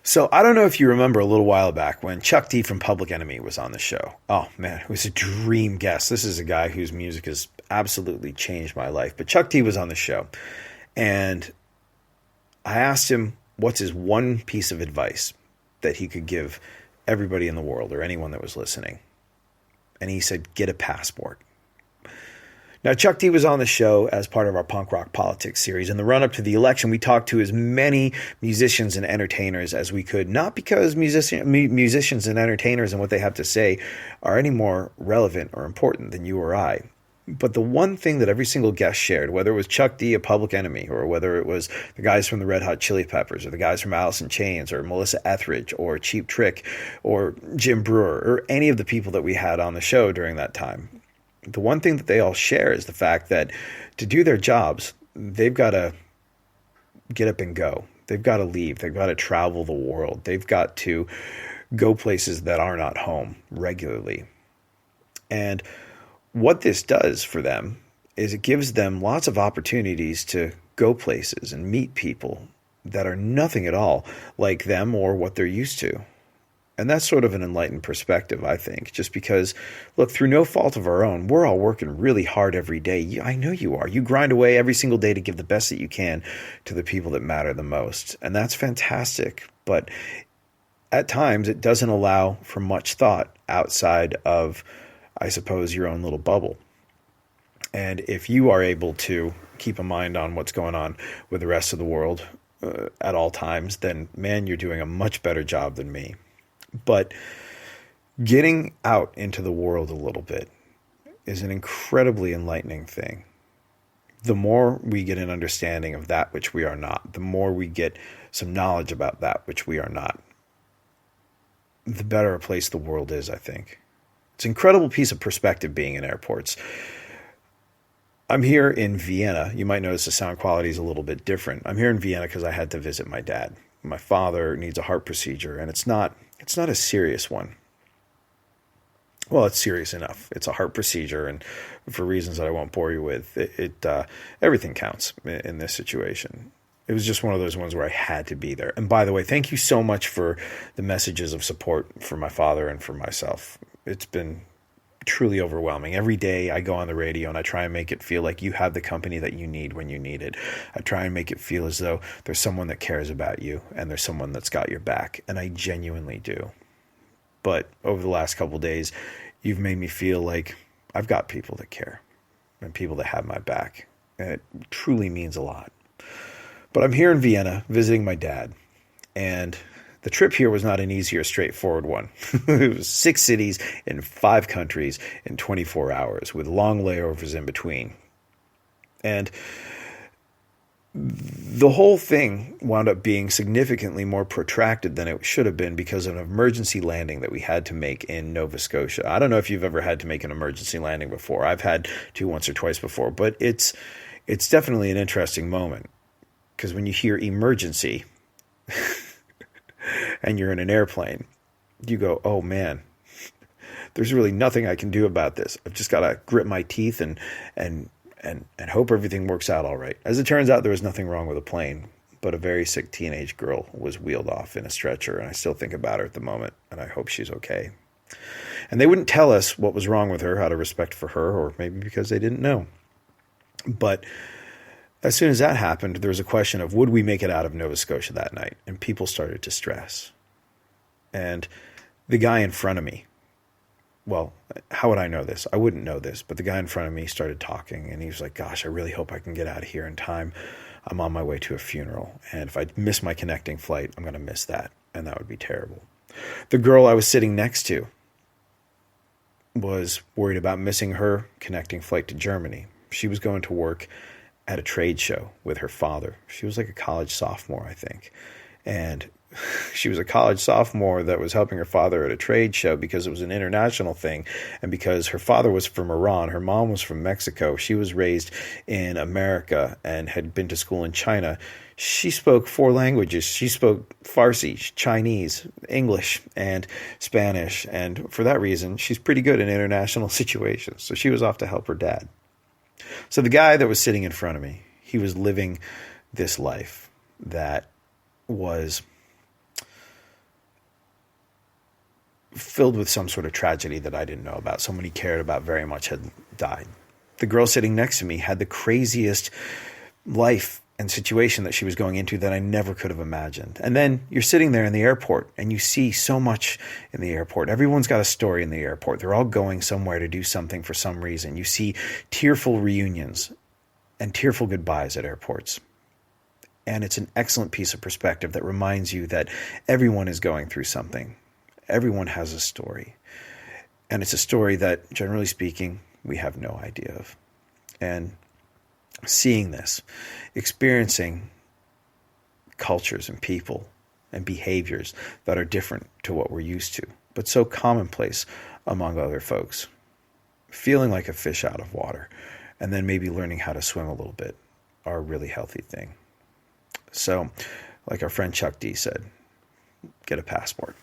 So I don't know if you remember a little while back when Chuck D from Public Enemy was on the show. Oh man, it was a dream guest. This is a guy whose music has absolutely changed my life. But Chuck D was on the show, and I asked him what's his one piece of advice that he could give everybody in the world or anyone that was listening. And he said, get a passport. Now, Chuck D was on the show as part of our Punk Rock Politics series. In the run-up to the election, we talked to as many musicians and entertainers as we could, not because musicians and entertainers and what they have to say are any more relevant or important than you or I. But the one thing that every single guest shared, whether it was Chuck D, a Public Enemy, or whether it was the guys from the Red Hot Chili Peppers, or the guys from Alice in Chains, or Melissa Etheridge, or Cheap Trick, or Jim Brewer, or any of the people that we had on the show during that time, the one thing that they all share is the fact that to do their jobs, they've got to get up and go. They've got to leave. They've got to travel the world. They've got to go places that are not home regularly. And what this does for them is it gives them lots of opportunities to go places and meet people that are nothing at all like them or what they're used to. And that's sort of an enlightened perspective, I think, just because, look, through no fault of our own, we're all working really hard every day. I know you are. You grind away every single day to give the best that you can to the people that matter the most. And that's fantastic. But at times, it doesn't allow for much thought outside of, I suppose, your own little bubble. And if you are able to keep a mind on what's going on with the rest of the world at all times, then, man, you're doing a much better job than me. But getting out into the world a little bit is an incredibly enlightening thing. The more we get an understanding of that which we are not, the more we get some knowledge about that which we are not, the better a place the world is, I think. It's an incredible piece of perspective being in airports. I'm here in Vienna. You might notice the sound quality is a little bit different. I'm here in Vienna because I had to visit my dad. My father needs a heart procedure, and it's not a serious one. Well, it's serious enough. It's a heart procedure, and for reasons that I won't bore you with, everything counts in this situation. It was just one of those ones where I had to be there. And by the way, thank you so much for the messages of support for my father and for myself. It's been truly overwhelming. Every day I go on the radio and I try and make it feel like you have the company that you need when you need it. I try and make it feel as though there's someone that cares about you and there's someone that's got your back. And I genuinely do. But over the last couple of days, you've made me feel like I've got people that care and people that have my back. And it truly means a lot. But I'm here in Vienna visiting my dad, and the trip here was not an easy or straightforward one. It was 6 cities in 5 countries in 24 hours with long layovers in between. And the whole thing wound up being significantly more protracted than it should have been because of an emergency landing that we had to make in Nova Scotia. I don't know if you've ever had to make an emergency landing before. I've had to once or twice before, but it's definitely an interesting moment because when you hear emergency and you're in an airplane, you go, oh man, there's really nothing I can do about this. I've just got to grit my teeth and hope everything works out all right. As it turns out, there was nothing wrong with the plane, but a very sick teenage girl was wheeled off in a stretcher, and I still think about her at the moment, and I hope she's okay. And they wouldn't tell us what was wrong with her out of respect for her, or maybe because they didn't know. But as soon as that happened, there was a question of would we make it out of Nova Scotia that night? And people started to stress. And the guy in front of me, well, how would I know this? I wouldn't know this, but the guy in front of me started talking, and he was like, gosh, I really hope I can get out of here in time. I'm on my way to a funeral, and if I miss my connecting flight, I'm going to miss that, and that would be terrible. The girl I was sitting next to was worried about missing her connecting flight to Germany. She was going to work at a trade show with her father. She was like a college sophomore, I think. And she was a college sophomore that was helping her father at a trade show because it was an international thing. And because her father was from Iran, her mom was from Mexico. She was raised in America and had been to school in China. She spoke 4 languages. She spoke Farsi, Chinese, English, and Spanish. And for that reason, she's pretty good in international situations. So she was off to help her dad. So the guy that was sitting in front of me, he was living this life that was filled with some sort of tragedy that I didn't know about. Someone he cared about very much had died. The girl sitting next to me had the craziest life and situation that she was going into that I never could have imagined. And then you're sitting there in the airport and you see so much in the airport. Everyone's got a story in the airport. They're all going somewhere to do something for some reason. You see tearful reunions and tearful goodbyes at airports. And it's an excellent piece of perspective that reminds you that everyone is going through something. Everyone has a story. And it's a story that, generally speaking, we have no idea of. And seeing this, experiencing cultures and people and behaviors that are different to what we're used to, but so commonplace among other folks, feeling like a fish out of water, and then maybe learning how to swim a little bit are a really healthy thing. So, like our friend Chuck D said, get a passport.